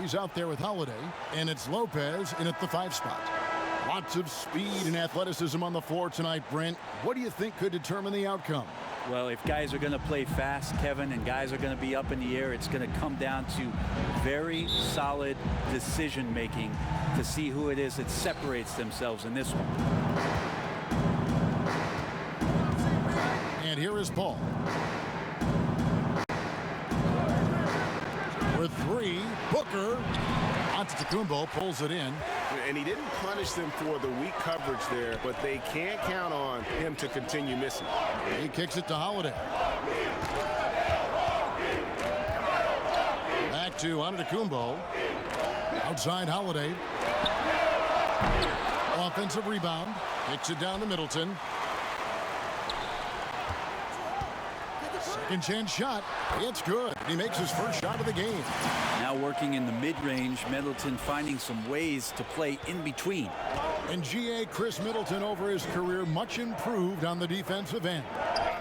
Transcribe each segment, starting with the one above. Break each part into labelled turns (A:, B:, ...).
A: He's out there with Holiday, and it's Lopez in at the 5 spot. Lots of speed and athleticism on the floor tonight, Brent. What do you think could determine the outcome?
B: Well, if guys are going to play fast, Kevin, and guys are going to be up in the air, it's going to come down to very solid decision-making to see who it is that separates themselves in this one.
A: And here is Paul. With 3, Booker. Antetokounmpo pulls it in.
C: And he didn't punish them for the weak coverage there, but they can't count on him to continue missing.
A: He kicks it to Holiday. Back to Antetokounmpo. Outside Holiday. Offensive rebound. Kicks it down to Middleton. Second chance shot. It's good. He makes his first shot of the game.
B: Now working in the mid-range, Middleton finding some ways to play in between.
A: And G.A. Chris Middleton over his career much improved on the defensive end.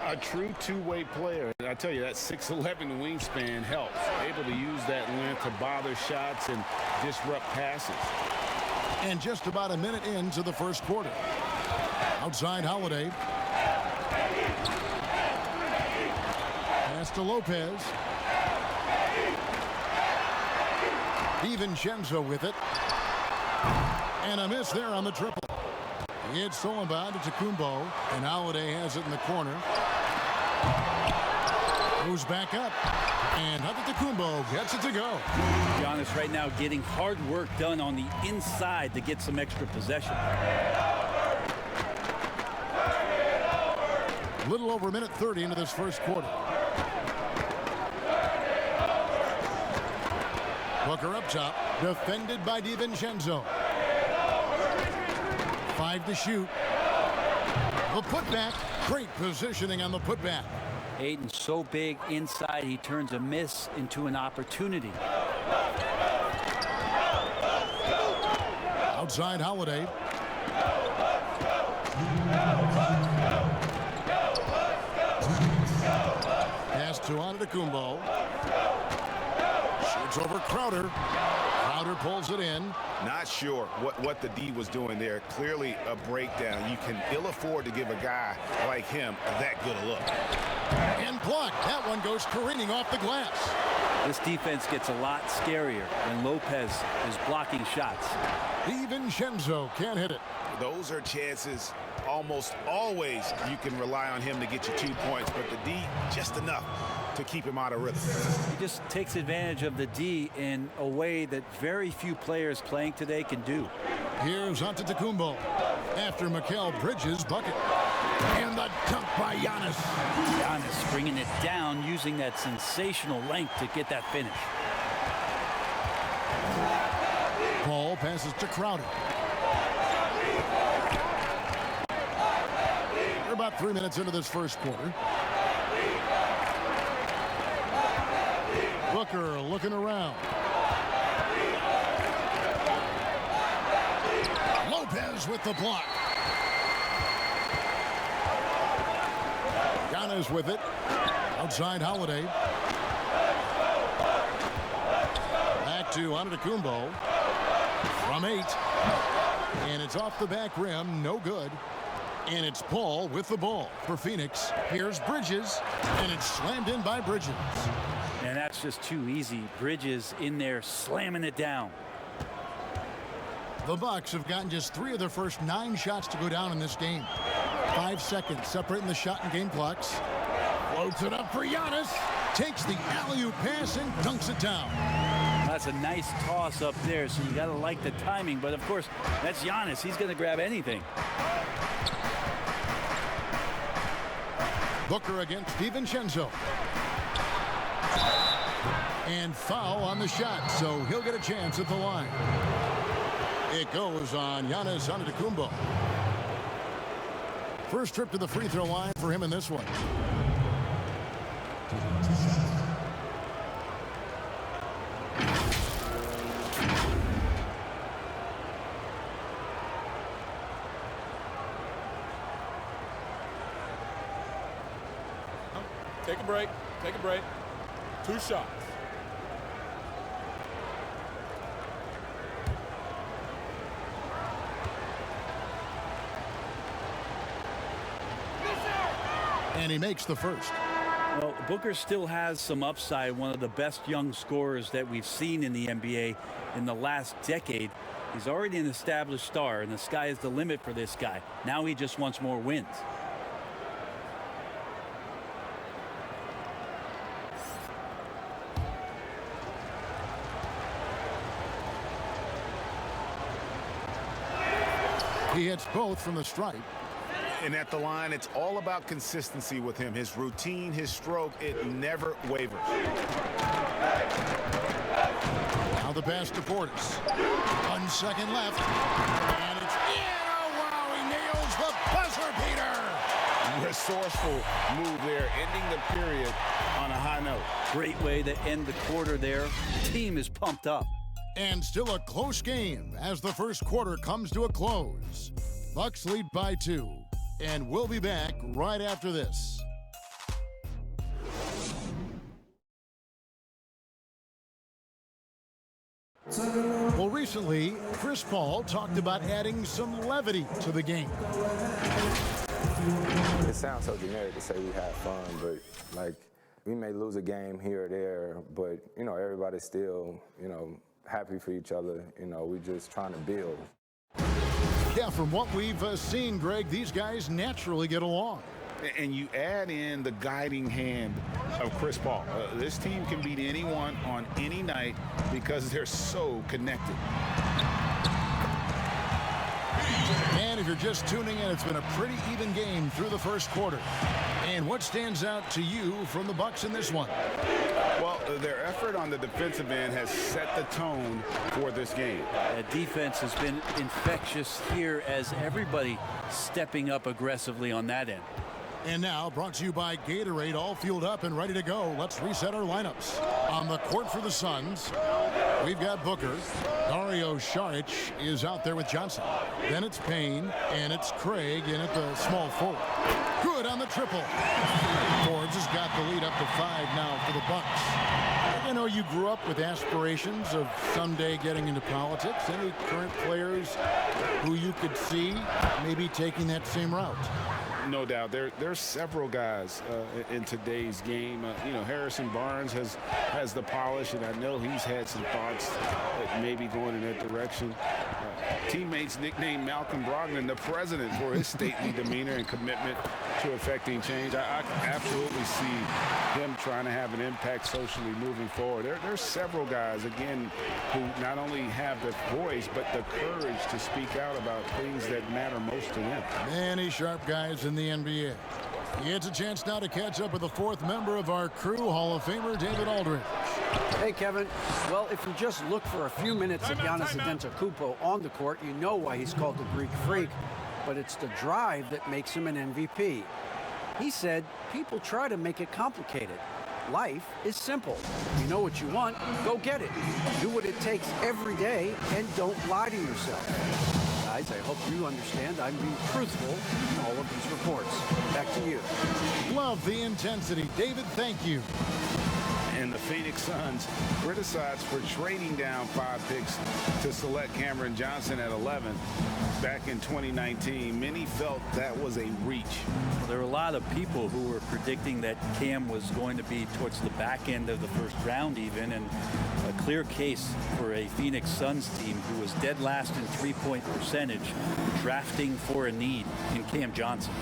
C: A true two-way player. I tell you, that 6'11" wingspan helps. Able to use that length to bother shots and disrupt passes.
A: And just about a minute into the first quarter. Outside Holiday. Pass to Lopez. DiVincenzo with it. And a miss there on the triple. It's stolen by Antetokounmpo, and Holiday has it in the corner. Goes back up, and Antetokounmpo gets it to go.
B: Giannis right now getting hard work done on the inside to get some extra possession.
A: A little over a minute 30 into this first quarter. Booker up top, defended by DiVincenzo. 5 to shoot. The putback, great positioning on the putback.
B: Ayton so big inside, he turns a miss into an opportunity.
A: Outside Holiday. Pass to Antetokounmpo. Shoots over Crowder. Crowder pulls it in.
C: Not sure what the D was doing there. Clearly a breakdown. You can ill afford to give a guy like him that good a look.
A: And blocked. That one goes careening off the glass.
B: This defense gets a lot scarier when Lopez is blocking shots.
A: DiVincenzo can't hit it.
C: Those are chances almost always you can rely on him to get you 2 points, but the D just enough to keep him out of rhythm.
B: He just takes advantage of the D in a way that very few players playing today can do.
A: Here's Antetokounmpo after Mikal Bridges' bucket. And the dunk by Giannis.
B: Giannis bringing it down, using that sensational length to get that finish.
A: Paul passes to Crowder. We're about 3 minutes into this first quarter. Booker looking around. Lopez with the block. Giannis with it. Outside Holiday. Back to Antetokounmpo. From 8. And it's off the back rim. No good. And it's Paul with the ball for Phoenix. Here's Bridges. And it's slammed in by Bridges.
B: And that's just too easy. Bridges in there slamming it down.
A: The Bucks have gotten just 3 of their first 9 shots to go down in this game. 5 seconds separating the shot and game clocks. Floats it up for Giannis. Takes the alley-oop pass and dunks it down.
B: That's a nice toss up there, so you got to like the timing. But, of course, that's Giannis. He's going to grab anything.
A: Booker against DiVincenzo. And foul on the shot, so he'll get a chance at the line. It goes on Giannis Antetokounmpo. First trip to the free throw line for him in this one.
D: Take a break. Take a break. 2 shots.
A: And he makes the first.
B: Well, Booker still has some upside, one of the best young scorers that we've seen in the NBA in the last decade. He's already an established star, and the sky is the limit for this guy. Now he just wants more wins.
A: He hits both from the stripe.
C: And at the line, it's all about consistency with him. His routine, his stroke, it never wavers.
A: Now the pass to Portis. 1 second left. And it's in. Oh, wow, he nails the buzzer beater.
C: Resourceful move there, ending the period on a high note.
B: Great way to end the quarter there. The team is pumped up.
A: And still a close game as the first quarter comes to a close. Bucks lead by 2. And we'll be back right after this. Well, recently, Chris Paul talked about adding some levity to the game.
D: It sounds so generic to say we have fun, but like we may lose a game here or there, but everybody's still, happy for each other. We just trying to build.
A: Yeah, from what we've seen, Greg, these guys naturally get along.
C: And you add in the guiding hand of Chris Paul. This team can beat anyone on any night because they're so connected.
A: And if you're just tuning in, it's been a pretty even game through the first quarter. And what stands out to you from the Bucks in this one?
C: Well, their effort on the defensive end has set the tone for this game.
B: Defense has been infectious here as everybody stepping up aggressively on that end.
A: And now, brought to you by Gatorade, all fueled up and ready to go. Let's reset our lineups. On the court for the Suns, we've got Booker. Dario Saric is out there with Johnson. Then it's Payne, and it's Craig in at the small forward. Good on the triple. Forbes has got the lead up to 5 now for the Bucks. I know you grew up with aspirations of someday getting into politics. Any current players who you could see maybe taking that same route?
C: No doubt. There's several guys in today's game. Harrison Barnes has the polish, and I know he's had some thoughts that maybe going in that direction. Teammates nicknamed Malcolm Brogdon the president for his stately demeanor and commitment to affecting change. I absolutely see him trying to have an impact socially moving forward. There's several guys, again, who not only have the voice, but the courage to speak out about things that matter most to them.
A: Many sharp guys in the NBA. He gets a chance now to catch up with the 4th member of our crew, Hall of Famer David Aldridge.
E: Hey, Kevin. Well, if you just look for a few minutes at Giannis Antetokounmpo on the court, you know why he's called the Greek Freak. But it's the drive that makes him an MVP. He said, people try to make it complicated. Life is simple. You know what you want, go get it. Do what it takes every day and don't lie to yourself. Guys, I hope you understand I'm being truthful in all of these reports. Back to you.
A: Love the intensity. David, thank you.
C: And the Phoenix Suns criticized for trading down 5 picks to select Cameron Johnson at 11 back in 2019. Many felt that was a reach.
B: Well, there were a lot of people who were predicting that Cam was going to be towards the back end of the first round even, and a clear case for a Phoenix Suns team who was dead last in three-point percentage, drafting for a need in Cam Johnson.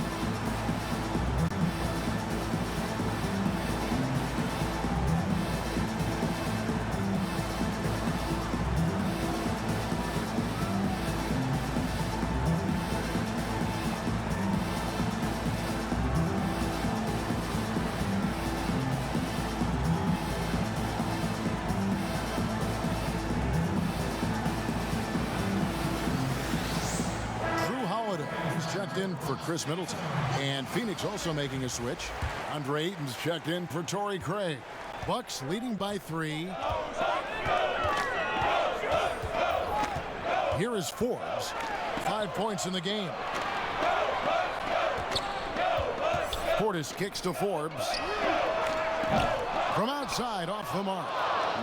A: Checked in for Chris Middleton. And Phoenix also making a switch. Andre Ayton's checked in for Torrey Craig. Bucks leading by 3. Here is Forbes. 5 points in the game. Portis kicks to Forbes. From outside, off the mark.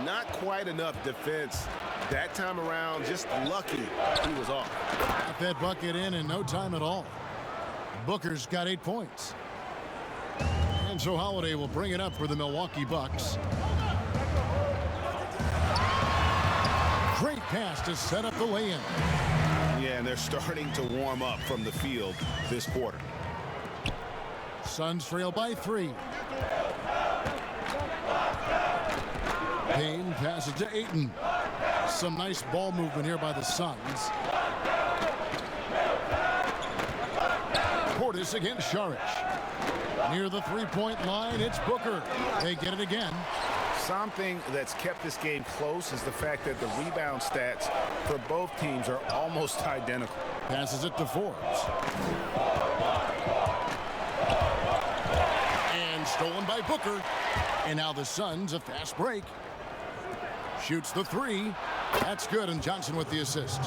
F: Not quite enough defense. That time around, just lucky he was off.
A: Got that bucket in no time at all. Booker's got 8 points. And so Holiday will bring it up for the Milwaukee Bucks. Great pass to set up the lay-in.
F: Yeah, and they're starting to warm up from the field this quarter.
A: Suns trail by 3. Payne passes to Ayton. Some nice ball movement here by the Suns. Portis against Saric. Near the three-point line, it's Booker. They get it again.
F: Something that's kept this game close is the fact that the rebound stats for both teams are almost identical.
A: Passes it to Forbes. And stolen by Booker. And now the Suns, a fast break. Shoots the 3. That's good, and Johnson with the assist.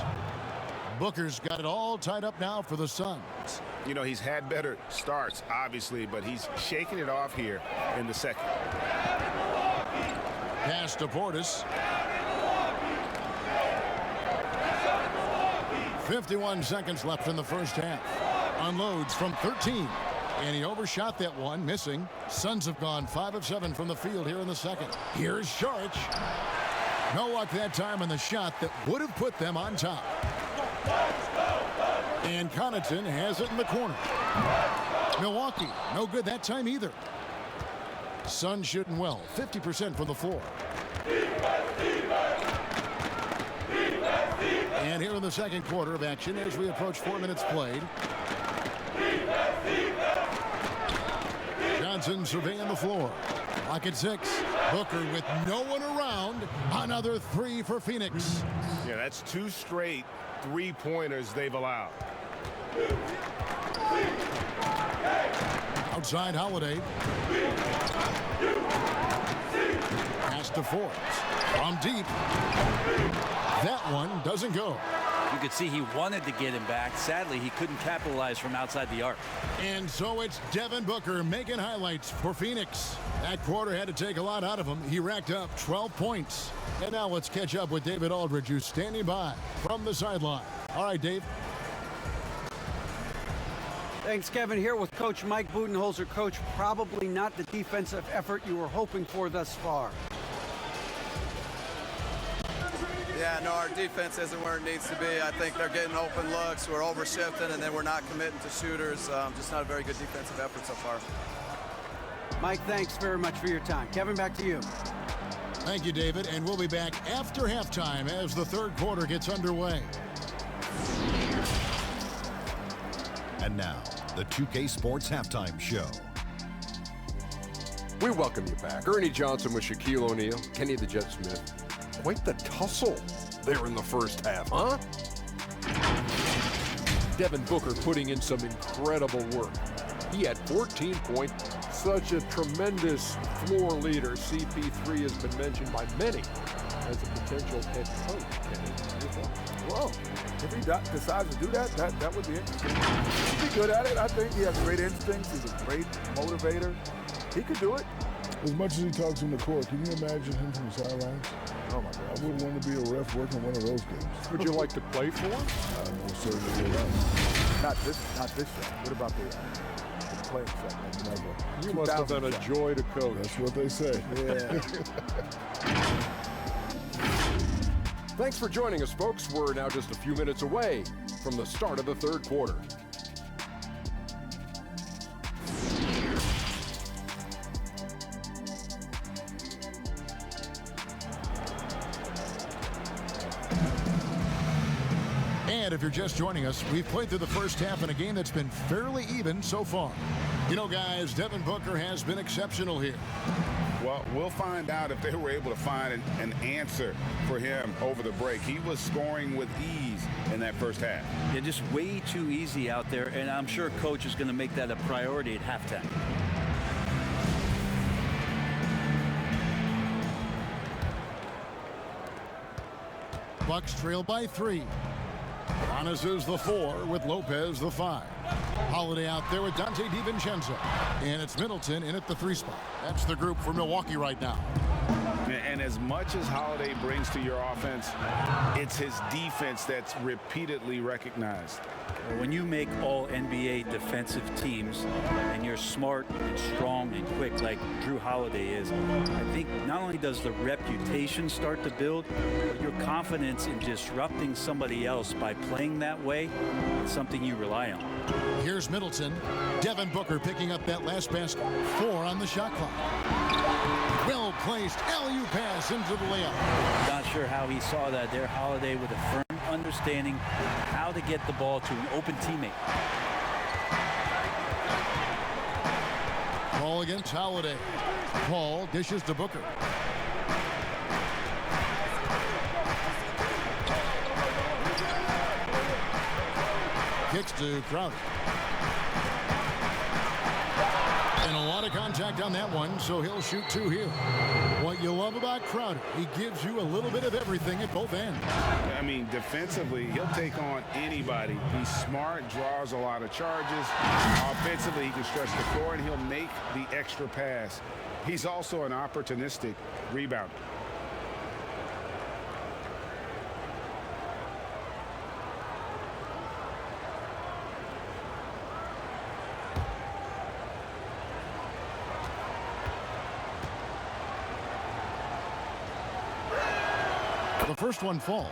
A: Booker's got it all tied up now for the Suns.
F: You know, he's had better starts, obviously, but he's shaking it off here in the second.
A: Pass to Portis. 51 seconds left in the first half. Unloads from 13. And he overshot that one, missing. Suns have gone 5 of 7 from the field here in the second. Here's Saric. No luck that time on the shot that would have put them on top. And Connaughton has it in the corner. Milwaukee, no good that time either. Suns shooting well, 50% from the floor. And here in the second quarter of action as we approach 4 minutes played. Johnson surveying the floor. Clock at 6. Booker with no one around. Another 3 for Phoenix.
F: Yeah, that's 2 straight three-pointers they've allowed.
A: Outside Holiday. Pass to Forbes. From deep. That one doesn't go.
B: You could see he wanted to get him back. Sadly, he couldn't capitalize from outside the arc.
A: And so it's Devin Booker making highlights for Phoenix. That quarter had to take a lot out of him. He racked up 12 points. And now let's catch up with David Aldridge, who's standing by from the sideline. All right, Dave.
E: Thanks, Kevin. Here with Coach Mike Budenholzer. Coach, probably not the defensive effort you were hoping for thus far.
G: Yeah, no, our defense isn't where it needs to be. I think they're getting open looks. We're overshifting, and then we're not committing to shooters. Just not a very good defensive effort so far.
E: Mike, thanks very much for your time. Kevin, back to you.
A: Thank you, David. And we'll be back after halftime as the third quarter gets underway.
H: And now, the 2K Sports Halftime Show.
I: We welcome you back. Ernie Johnson with Shaquille O'Neal, Kenny the Jet Smith. Quite the tussle there in the first half, huh? Devin Booker putting in some incredible work. He had 14 points. Such a tremendous floor leader. CP3 has been mentioned by many as a potential head coach, Kenny.
J: Well, if he decides to do that, that would be interesting. He'd be good at it. I think he has great instincts. He's a great motivator. He could do it.
K: As much as he talks on the court, can you imagine him from the sidelines?
J: Oh, my God.
K: I wouldn't want to be a ref working one of those games.
I: Would you like to play for him?
K: I most certainly would.
J: Not this shot. What about the playing shot? Never.
I: You must have been a joy to coach.
K: That's what they say.
J: Yeah.
I: Thanks for joining us, folks. We're now just a few minutes away from the start of the third quarter.
A: And if you're just joining us, we've played through the first half in a game that's been fairly even so far. You know, guys, Devin Booker has been exceptional here.
F: Well, we'll find out if they were able to find an answer for him over the break. He was scoring with ease in that first half.
B: Yeah, just way too easy out there, and I'm sure Coach is going to make that a priority at halftime.
A: Bucks trail by 3. Giannis is the 4 with Lopez the 5. Holiday out there with Dante DiVincenzo. And it's Middleton in at the 3 spot. That's the group for Milwaukee right now.
F: And as much as Holiday brings to your offense, it's his defense that's repeatedly recognized.
B: When you make all NBA defensive teams and you're smart and strong and quick like Drew Holiday is, I think not only does the reputation start to build, but your confidence in disrupting somebody else by playing that way is something you rely on.
A: Here's Middleton. Devin Booker picking up that last basket. 4 on the shot clock. Well placed alley-oop pass into the layup.
B: Not sure how he saw that there. Holiday with a firm understanding how to get the ball to an open teammate.
A: Ball against Holiday. Paul dishes to Booker. Kicks to Crowder. And a lot of contact on that one, so he'll shoot 2 here. What you love about Crowder, he gives you a little bit of everything at both ends.
F: I mean, defensively, he'll take on anybody. He's smart, draws a lot of charges. Offensively, he can stretch the floor, and he'll make the extra pass. He's also an opportunistic rebounder.
A: The first one falls.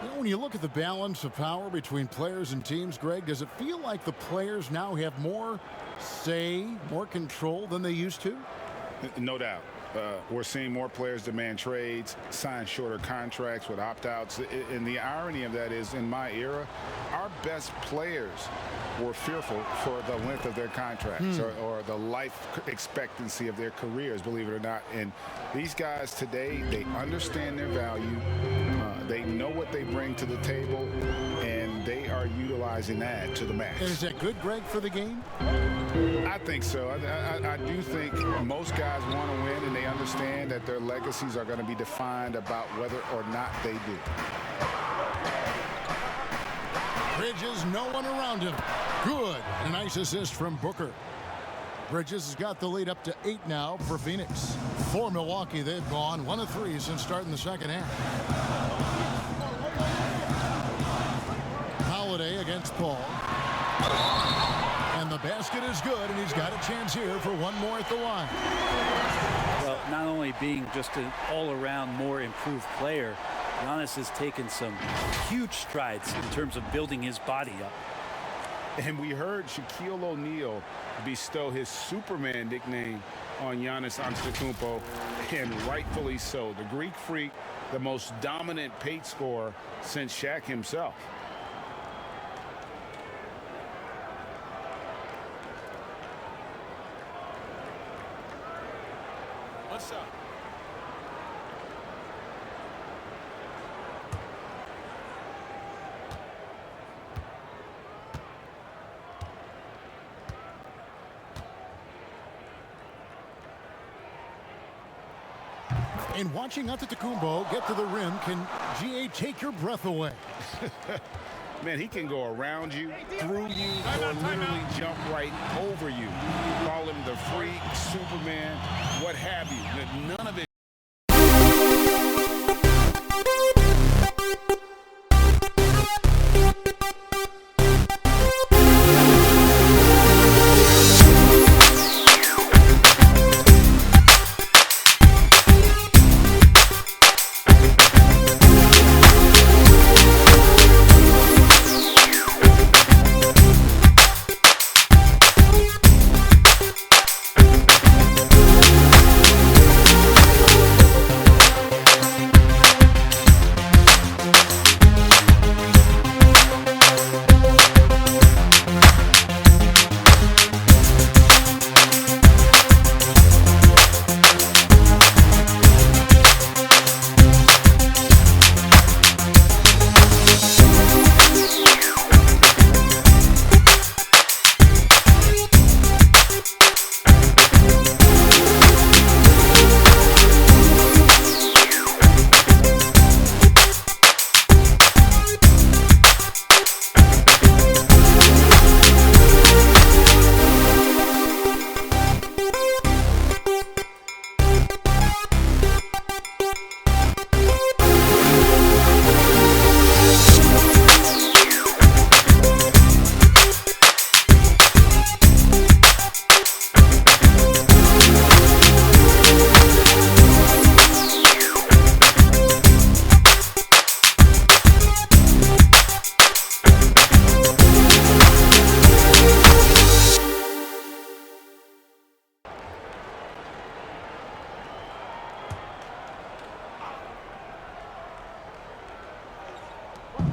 A: You know, when you look at the balance of power between players and teams, Greg, does it feel like the players now have more say, more control than they used to?
F: No doubt. We're seeing more players demand trades, sign shorter contracts with opt-outs. And the irony of that is, in my era, our best players were fearful for the length of their contracts or the life expectancy of their careers, believe it or not. And these guys today, they understand their value. They know what they bring to the table, and they are utilizing that to the max.
A: And is that good, Greg, for the game?
F: I think so. I do think most guys want to win, and they understand that their legacies are going to be defined about whether or not they do.
A: Bridges, no one around him. Good. A nice assist from Booker. Bridges has got the lead up to 8 now for Phoenix. For Milwaukee, they've gone 1 of 3 since starting the second half. Holiday against Paul. And the basket is good, and he's got a chance here for one more at the line.
B: Well, not only being just an all-around more improved player, Giannis has taken some huge strides in terms of building his body up.
F: And we heard Shaquille O'Neal bestow his Superman nickname on Giannis Antetokounmpo, and rightfully so. The Greek Freak, the most dominant paint scorer since Shaq himself.
A: What's up? And watching Antetokounmpo get to the rim can, GA, take your breath away.
F: Man, he can go around you, through you, or literally jump right over you. Call him the Freak, Superman, what have you. None of it.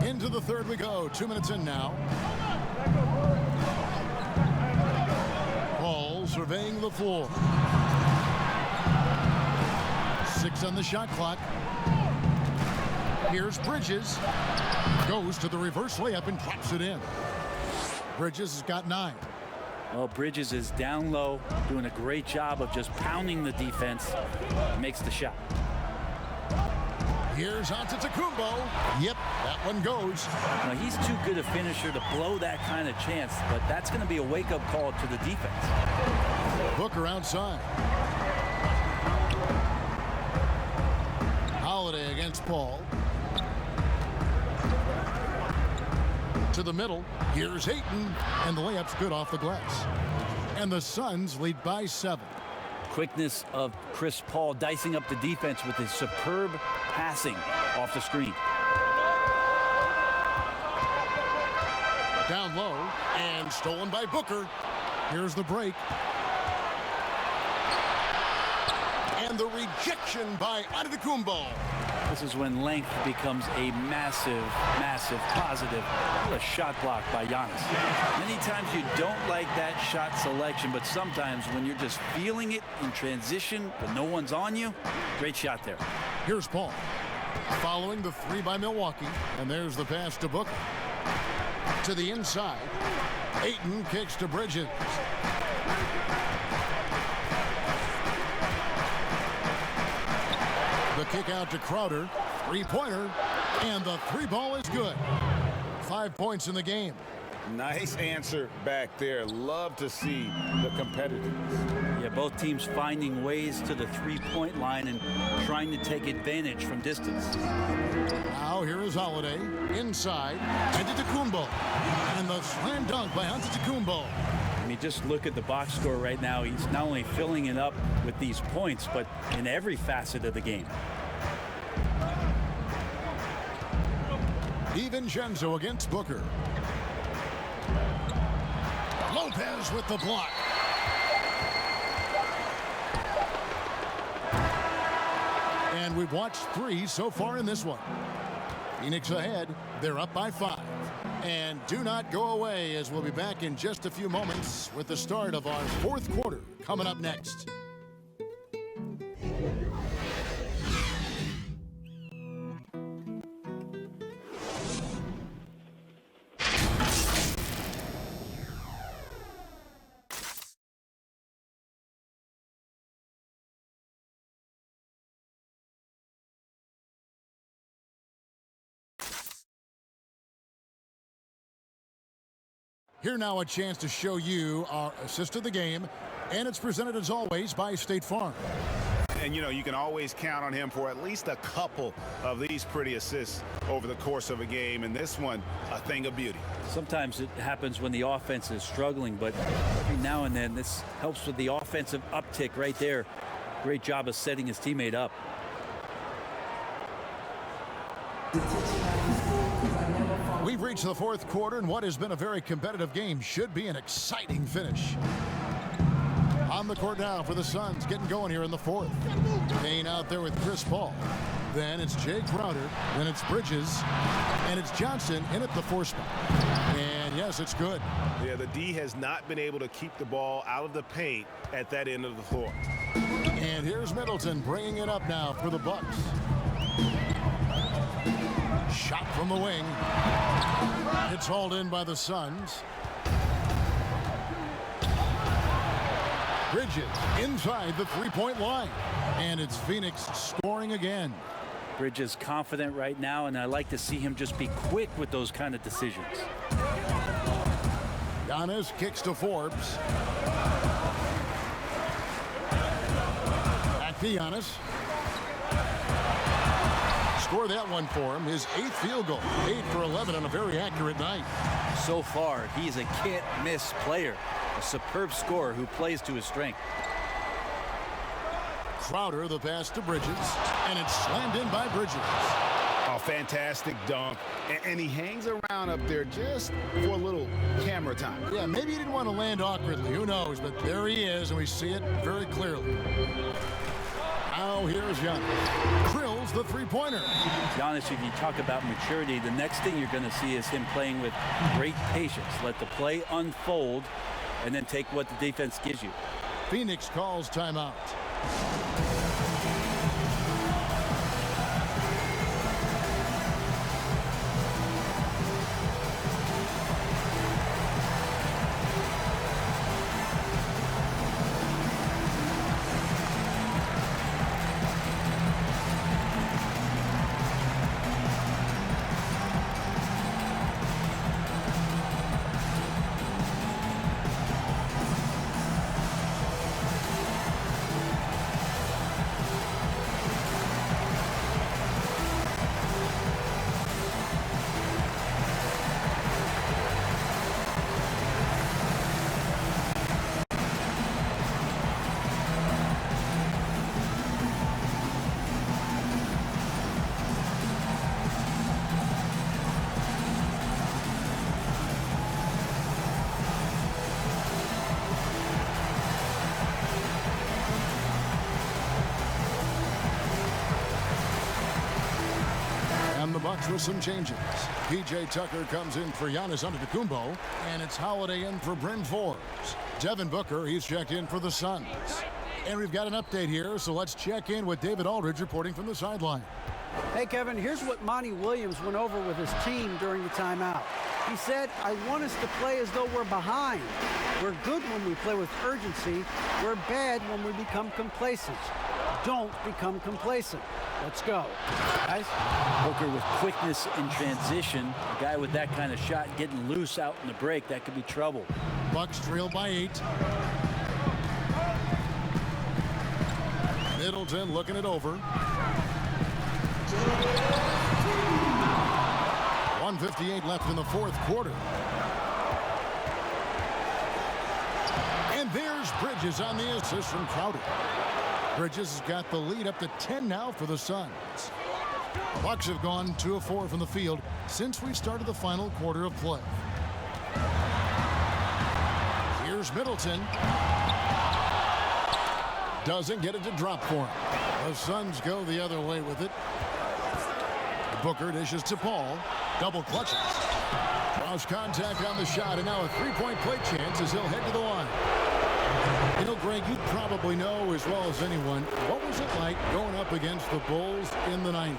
A: Into the third we go. 2 minutes in now. Paul surveying the floor. 6 on the shot clock. Here's Bridges. Goes to the reverse layup and drops it in. Bridges has got 9.
B: Well, Bridges is down low, doing a great job of just pounding the defense. Makes the shot.
A: Here's Antetokounmpo. Yep, that one goes.
B: Now, he's too good a finisher to blow that kind of chance, but that's going to be a wake-up call to the defense.
A: Booker outside. Holiday against Paul. To the middle. Here's Ayton, and the layup's good off the glass. And the Suns lead by 7.
B: Quickness of Chris Paul dicing up the defense with his superb passing off the screen.
A: Down low and stolen by Booker. Here's the break. And the rejection by Antetokounmpo.
B: This is when length becomes a massive, massive positive. What a shot block by Giannis. Many times you don't like that shot selection, but sometimes when you're just feeling it in transition, but no one's on you, great shot there.
A: Here's Paul. Following the 3 by Milwaukee, and there's the pass to Booker. To the inside. Ayton kicks to Bridges. The kick out to Crowder. 3-pointer. And the 3-ball is good. 5 points in the game.
C: Nice answer back there. Love to see the competitiveness.
B: Yeah, both teams finding ways to the 3-point line and trying to take advantage from distance.
A: Now here is Holiday. Inside. Antetokounmpo. And the slam dunk by Antetokounmpo.
B: I mean, just look at the box score right now. He's not only filling it up with these points, but in every facet of the game.
A: DiVincenzo against Booker. Lopez with the block. And we've watched 3 so far in this one. Phoenix ahead. They're up by 5. And do not go away, as we'll be back in just a few moments with the start of our 4th quarter coming up next. Here now a chance to show you our assist of the game, and it's presented as always by State Farm.
F: And, you know, you can always count on him for at least a couple of these pretty assists over the course of a game, and this one, a thing of beauty.
B: Sometimes it happens when the offense is struggling, but every now and then this helps with the offensive uptick right there. Great job of setting his teammate up.
A: We've reached the 4th quarter, and what has been a very competitive game should be an exciting finish. On the court now for the Suns, getting going here in the 4th. Payne out there with Chris Paul. Then it's Jay Crowder. Then it's Bridges. And it's Johnson in at the 4 spot. And yes, it's good.
C: Yeah, the D has not been able to keep the ball out of the paint at that end of the floor.
A: And here's Middleton bringing it up now for the Bucks. Shot from the wing. It's hauled in by the Suns. Bridges inside the 3-point line. And it's Phoenix scoring again.
B: Bridges confident right now, and I like to see him just be quick with those kind of decisions.
A: Giannis kicks to Forbes. Back to Giannis. Score that one for him. His 8th field goal. 8 for 11 on a very accurate night.
B: So far, he's a can't-miss player. A superb scorer who plays to his strength.
A: Crowder, the pass to Bridges. And it's slammed in by Bridges.
C: A fantastic dunk. And he hangs around up there just for a little camera time.
A: Yeah, maybe he didn't want to land awkwardly. Who knows? But there he is, and we see it very clearly. Now here's Giannis. Krill drills the three-pointer.
B: Giannis, if you talk about maturity, the next thing you're going to see is him playing with great patience. Let the play unfold and then take what the defense gives you.
A: Phoenix calls timeout. The Bucks with some changes. P.J. Tucker comes in for Giannis Antetokounmpo, and it's Holiday in for Bryn Forbes. Devin Booker, he's checked in for the Suns. And we've got an update here, so let's check in with David Aldridge reporting from the sideline.
E: Hey, Kevin, here's what Monty Williams went over with his team during the timeout. He said, I want us to play as though we're behind. We're good when we play with urgency. We're bad when we become complacent. Don't become complacent. Let's go. Guys?
B: Booker with quickness in transition. A guy with that kind of shot getting loose out in the break, that could be trouble.
A: Bucks trail by 8. Middleton looking it over. 1:58 left in the fourth quarter. And there's Bridges on the assist from Crowder. Bridges has got the lead up to 10 now for the Suns. Bucks have gone 2 of 4 from the field since we started the final quarter of play. Here's Middleton. Doesn't get it to drop for him. The Suns go the other way with it. Booker dishes to Paul. Double clutches. Draws contact on the shot, and now a three-point play chance as he'll head to the line. You know, Greg, you probably know as well as anyone, what was it like going up against the Bulls in the 90s?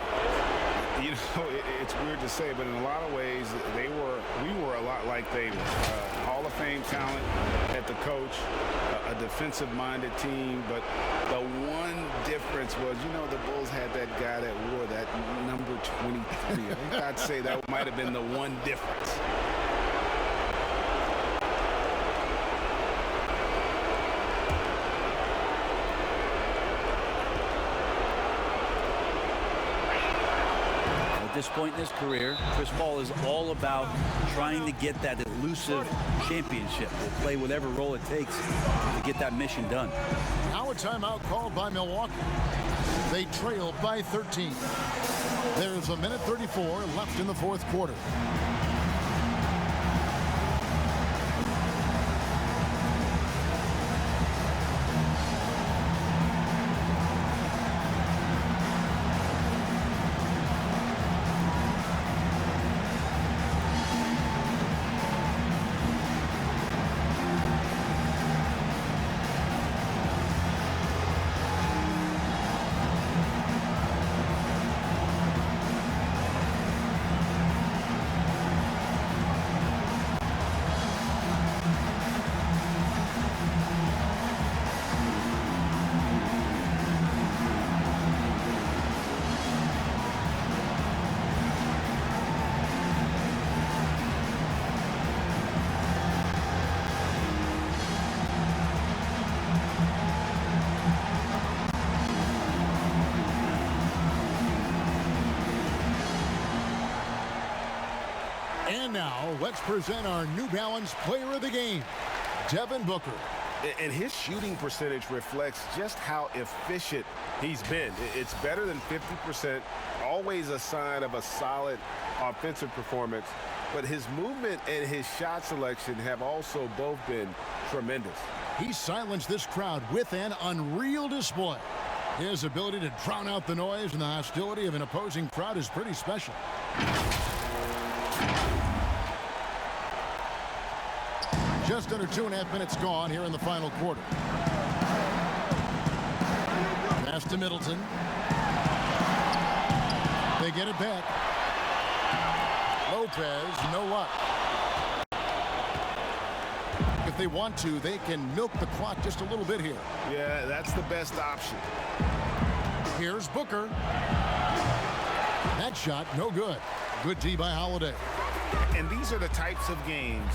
C: You know, it's weird to say, but in a lot of ways, we were a lot like they were. Hall of Fame talent at the coach, a defensive-minded team, but the one difference was, you know, the Bulls had that guy that wore that number 23. I think I'd say that might have been the one difference.
B: At this point in his career, Chris Paul is all about trying to get that elusive championship. He'll play whatever role it takes to get that mission done.
A: Now a timeout called by Milwaukee. They trail by 13. There's a minute 34 left in the fourth quarter. Now, let's present our New Balance Player of the Game, Devin Booker.
L: And his shooting percentage reflects just how efficient he's been. It's better than 50%, always a sign of a solid offensive performance. But his movement and his shot selection have also both been tremendous.
A: He silenced this crowd with an unreal display. His ability to drown out the noise and the hostility of an opposing crowd is pretty special. Just under 2.5 minutes gone here in the final quarter. Pass to Middleton. They get it back. Lopez, no luck. If they want to, they can milk the clock just a little bit here.
F: Yeah, that's the best option.
A: Here's Booker. That shot, no good. Good D by Holiday.
F: And these are the types of games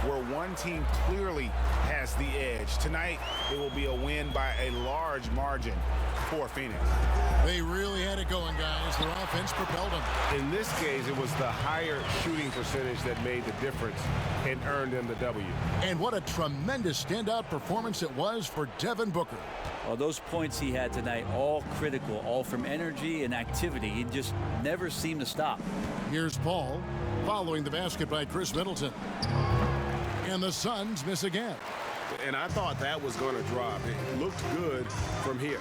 F: where one team clearly has the edge. Tonight, it will be a win by a large margin for Phoenix.
A: They really had it going, guys. Their offense propelled them.
L: In this case, it was the higher shooting percentage that made the difference and earned them the W.
A: And what a tremendous standout performance it was for Devin Booker.
B: Well, those points he had tonight, all critical, all from energy and activity. He just never seemed to stop.
A: Here's Paul, following the basket by Chris Middleton. And the Suns miss again.
L: And I thought that was going to drop. It looked good from here.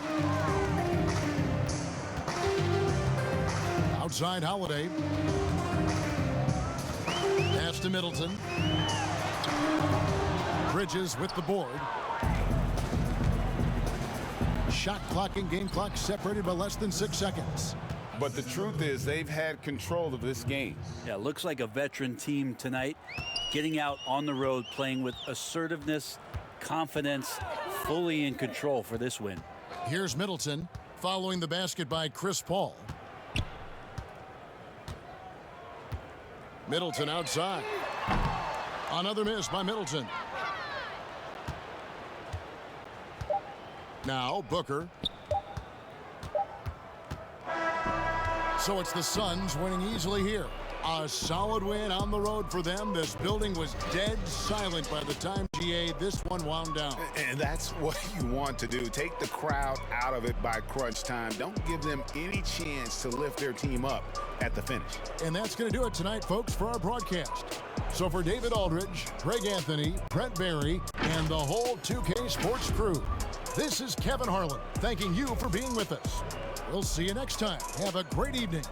A: Outside Holiday. Pass to Middleton. Bridges with the board. Shot clock and game clock separated by less than 6 seconds.
F: But the truth is they've had control of this game.
B: Yeah, looks like a veteran team tonight, getting out on the road, playing with assertiveness, confidence, fully in control for this win.
A: Here's Middleton, following the basket by Chris Paul. Middleton outside. Another miss by Middleton. Now Booker. So it's the Suns winning easily here. A solid win on the road for them. This building was dead silent by the time, GA, this one wound down.
F: And that's what you want to do. Take the crowd out of it by crunch time. Don't give them any chance to lift their team up at the finish.
A: And that's going to do it tonight, folks, for our broadcast. So for David Aldridge, Greg Anthony, Brent Barry, and the whole 2K Sports crew, this is Kevin Harlan thanking you for being with us. We'll see you next time. Have a great evening.